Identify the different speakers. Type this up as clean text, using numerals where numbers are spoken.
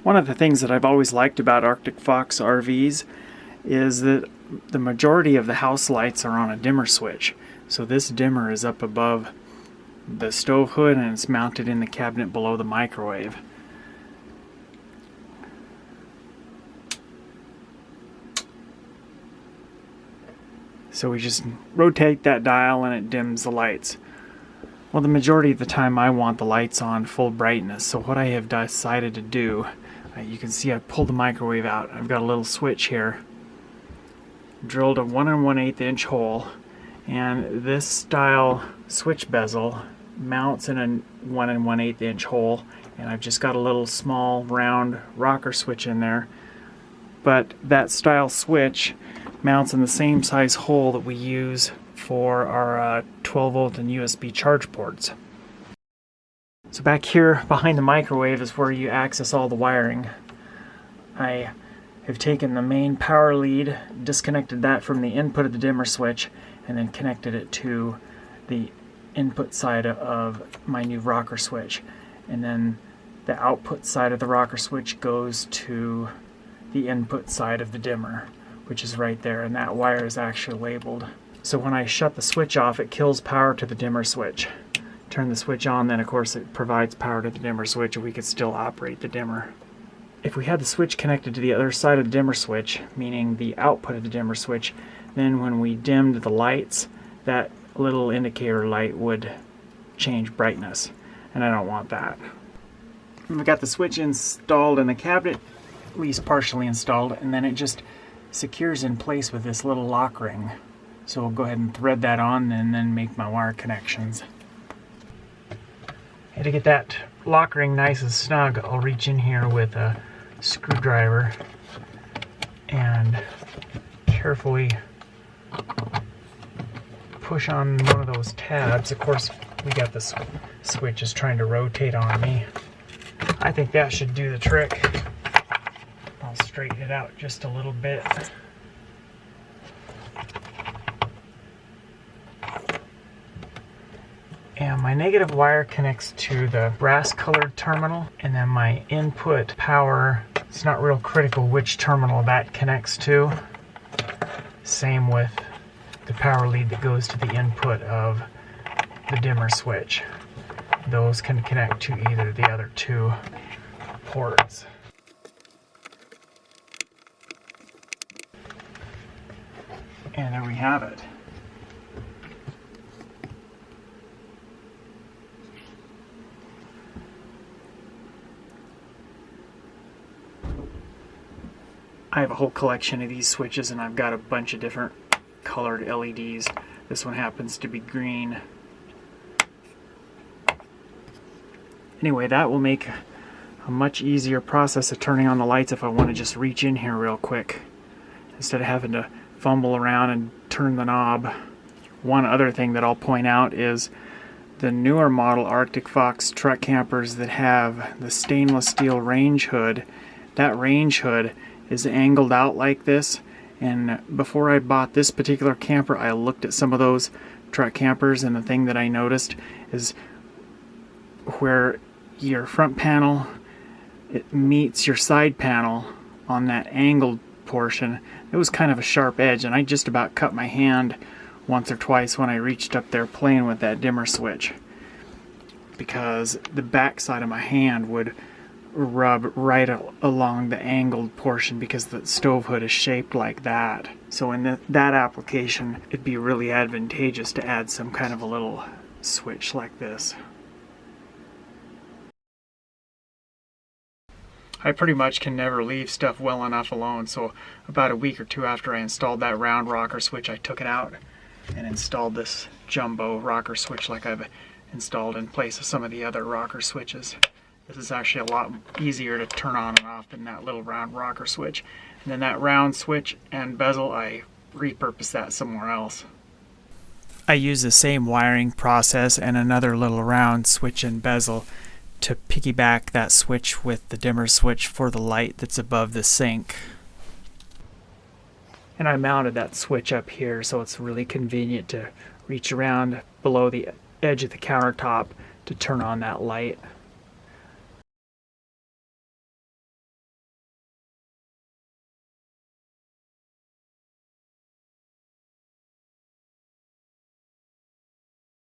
Speaker 1: One of the things that I've always liked about Arctic Fox RVs is that the majority of the house lights are on a dimmer switch. So this dimmer is up above the stove hood and it's mounted in the cabinet below the microwave. So we just rotate that dial and it dims the lights. Well, the majority of the time I want the lights on full brightness, so what I have decided to do, you can see I pulled the microwave out. I've got a little switch here, drilled a 1 1/8 inch hole, and this style switch bezel mounts in a 1 1/8 inch hole, and I've just got a little small round rocker switch in there. But that style switch mounts in the same size hole that we use for our 12 volt and USB charge ports. So back here behind the microwave is where you access all the wiring. I have taken the main power lead, disconnected that from the input of the dimmer switch, and then connected it to the input side of my new rocker switch. And then the output side of the rocker switch goes to the input side of the dimmer, which is right there, and that wire is actually labeled. So when I shut the switch off, it kills power to the dimmer switch. Turn the switch on, then of course it provides power to the dimmer switch, and we could still operate the dimmer. If we had the switch connected to the other side of the dimmer switch, meaning the output of the dimmer switch, then when we dimmed the lights, that little indicator light would change brightness, and I don't want that. We've got the switch installed in the cabinet, at least partially installed, and then it just secures in place with this little lock ring. So we'll go ahead and thread that on and then make my wire connections. And to get that lock ring nice and snug, I'll reach in here with a screwdriver and carefully push on one of those tabs. Of course, we got the switch is trying to rotate on me. I think that should do the trick. I'll straighten it out just a little bit. And my negative wire connects to the brass colored terminal, and then my input power, it's not real critical which terminal that connects to. Same with the power lead that goes to the input of the dimmer switch. Those can connect to either of the other two ports. And there we have it. I have a whole collection of these switches, and I've got a bunch of different colored LEDs. This one happens to be green. Anyway, that will make a much easier process of turning on the lights if I want to just reach in here real quick, instead of having to fumble around and turn the knob. One other thing that I'll point out is the newer model Arctic Fox truck campers that have the stainless steel range hood. That range hood is angled out like this, and before I bought this particular camper I looked at some of those truck campers, and the thing that I noticed is where your front panel it meets your side panel on that angled portion, it was kind of a sharp edge, and I just about cut my hand once or twice when I reached up there playing with that dimmer switch, because the back side of my hand would rub right along the angled portion because the stove hood is shaped like that. So in that application, it'd be really advantageous to add some kind of a little switch like this. I pretty much can never leave stuff well enough alone, so about a week or two after I installed that round rocker switch, I took it out and installed this jumbo rocker switch like I've installed in place of some of the other rocker switches. This is actually a lot easier to turn on and off than that little round rocker switch. And then that round switch and bezel, I repurposed that somewhere else. I use the same wiring process and another little round switch and bezel to piggyback that switch with the dimmer switch for the light that's above the sink. And I mounted that switch up here so it's really convenient to reach around below the edge of the countertop to turn on that light.